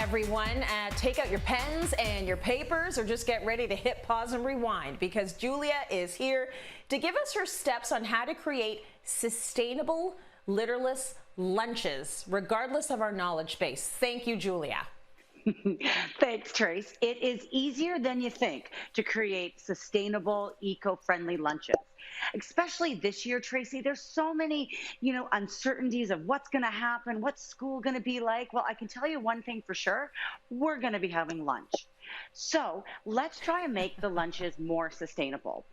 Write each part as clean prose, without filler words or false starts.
everyone. Take out your pens and your papers or just get ready to hit pause and rewind because Julia is here to give us her steps on how to create sustainable, litterless lunches, regardless of our knowledge base. Thank you, Julia. Thanks, Trace. It is easier than you think to create sustainable, eco-friendly lunches. Especially this year, Tracy, there's so many, uncertainties of what's going to happen, what's school going to be like. Well, I can tell you one thing for sure, we're going to be having lunch. So let's try and make the lunches more sustainable.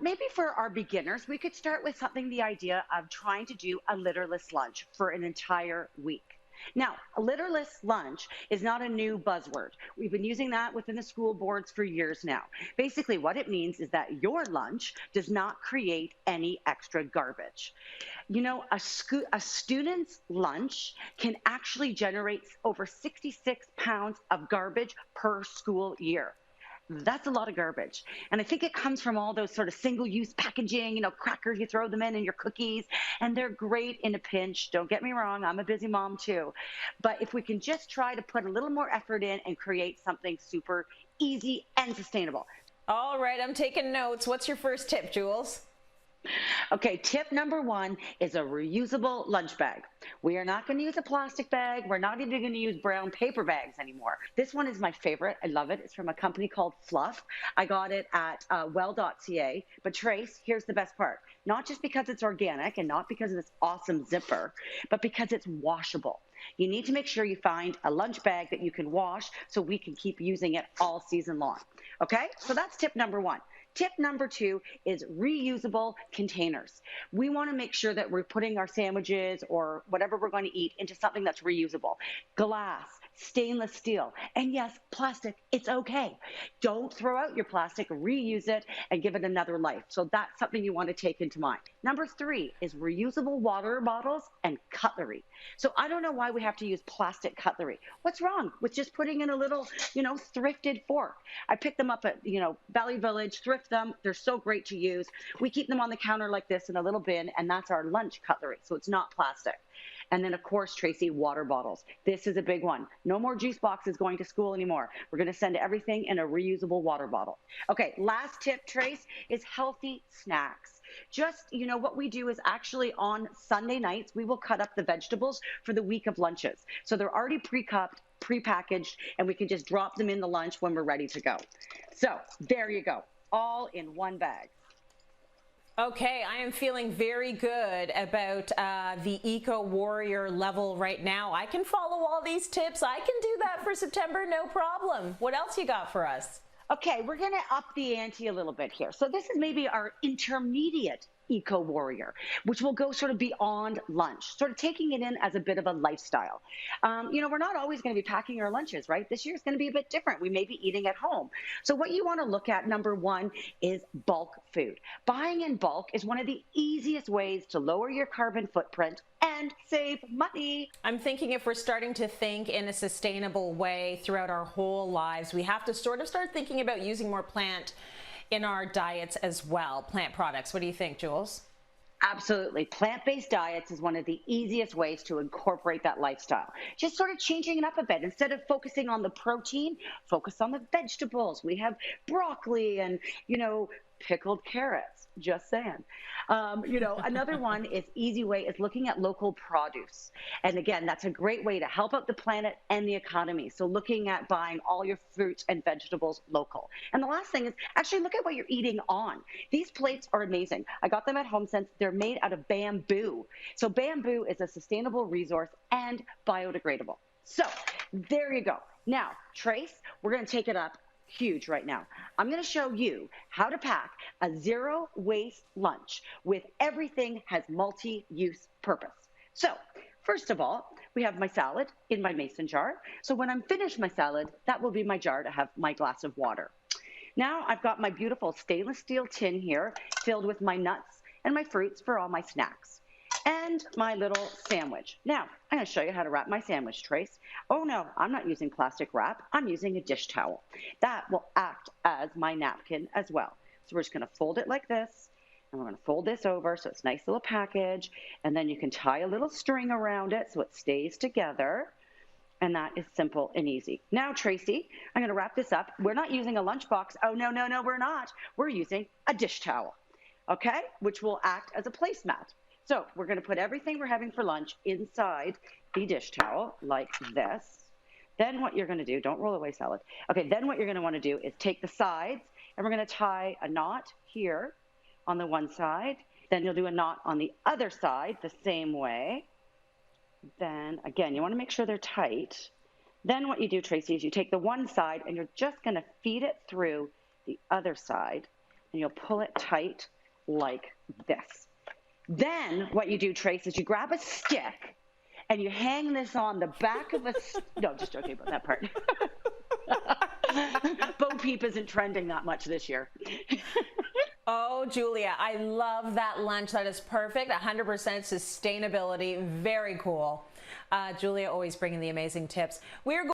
Maybe for our beginners, we could start with the idea of trying to do a litterless lunch for an entire week. Now, a litterless lunch is not a new buzzword. We've been using that within the school boards for years now. Basically, what it means is that your lunch does not create any extra garbage. A student's lunch can actually generate over 66 pounds of garbage per school year. That's a lot of garbage. And I think it comes from all those sort of single-use packaging, crackers, you throw them in your cookies, and they're great in a pinch. Don't get me wrong, I'm a busy mom too. But if we can just try to put a little more effort in and create something super easy and sustainable. All right, I'm taking notes. What's your first tip, Jules? Okay, tip number one is a reusable lunch bag. We are not going to use a plastic bag. We're not even going to use brown paper bags anymore. This one is my favorite. I love it. It's from a company called Fluff. I got it at well.ca. But Trace, here's the best part. Not just because it's organic and not because of this awesome zipper, but because it's washable. You need to make sure you find a lunch bag that you can wash so we can keep using it all season long. Okay, so that's tip number one. Tip number two is reusable containers. We want to make sure that we're putting our sandwiches or whatever we're going to eat into something that's reusable. Glass, stainless steel, and yes, plastic, it's okay. Don't throw out your plastic, reuse it, and give it another life. So that's something you want to take into mind. Number three is reusable water bottles and cutlery. So I don't know why we have to use plastic cutlery. What's wrong with just putting in a little, thrifted fork? I picked them up at, Valley Village, thrift them. They're so great to use. We keep them on the counter like this in a little bin, and that's our lunch cutlery. So it's not plastic. And then, of course, Tracy, water bottles. This is a big one. No more juice boxes going to school anymore. We're going to send everything in a reusable water bottle. Okay, last tip, Trace, is healthy snacks. Just, what we do is actually on Sunday nights, we will cut up the vegetables for the week of lunches. So they're already pre-cupped, pre-packaged, and we can just drop them in the lunch when we're ready to go. So there you go, all in one bag. Okay, I am feeling very good about the eco warrior level right now. I can follow all these tips. I can do that for September, no problem. What else you got for us? Okay, we're going to up the ante a little bit here. So this is maybe our intermediate eco warrior, which will go sort of beyond lunch, sort of taking it in as a bit of a lifestyle. We're not always going to be packing our lunches, right? This year is going to be a bit different. We may be eating at home. So what you want to look at, number one, is bulk food. Buying in bulk is one of the easiest ways to lower your carbon footprint and save money. I'm thinking if we're starting to think in a sustainable way throughout our whole lives, we have to sort of start thinking about using more plant in our diets as well, plant products. What do you think, Jules? Absolutely. Plant-based diets is one of the easiest ways to incorporate that lifestyle. Just sort of changing it up a bit. Instead of focusing on the protein, focus on the vegetables. We have broccoli and, pickled carrots, just saying. Another one is easy way is looking at local produce. And again, that's a great way to help out the planet and the economy. So looking at buying all your fruits and vegetables local. And the last thing is actually look at what you're eating on. These plates are amazing. I got them at HomeSense. They're made out of bamboo. So bamboo is a sustainable resource and biodegradable. So there you go. Now, Trace, we're going to take it up huge right now. I'm going to show you how to pack a zero waste lunch with everything has multi-use purpose. So first of all, we have my salad in my mason jar. So when I'm finished my salad, that will be my jar to have my glass of water. Now I've got my beautiful stainless steel tin here filled with my nuts and my fruits for all my snacks. And my little sandwich. Now, I'm going to show you how to wrap my sandwich, Trace. Oh no, I'm not using plastic wrap. I'm using a dish towel. That will act as my napkin as well. So we're just going to fold it like this, and we're going to fold this over so it's a nice little package, and then you can tie a little string around it so it stays together. And that is simple and easy. Now, Tracy, I'm going to wrap this up. We're not using a lunchbox. Oh, no, no, no, we're not. We're using a dish towel, okay, which will act as a placemat. So we're going to put everything we're having for lunch inside the dish towel like this. Then what you're going to do, don't roll away salad. Okay, then what you're going to want to do is take the sides, and we're going to tie a knot here on the one side. Then you'll do a knot on the other side the same way. Then, again, you want to make sure they're tight. Then what you do, Tracy, is you take the one side and you're just going to feed it through the other side, and you'll pull it tight like this. Then what you do, Trace, is you grab a stick and you hang this on the back of a... No, just joking about that part. Bo Peep isn't trending that much this year. Oh, Julia, I love that lunch. That is perfect. 100% sustainability. Very cool. Julia always bringing the amazing tips. We're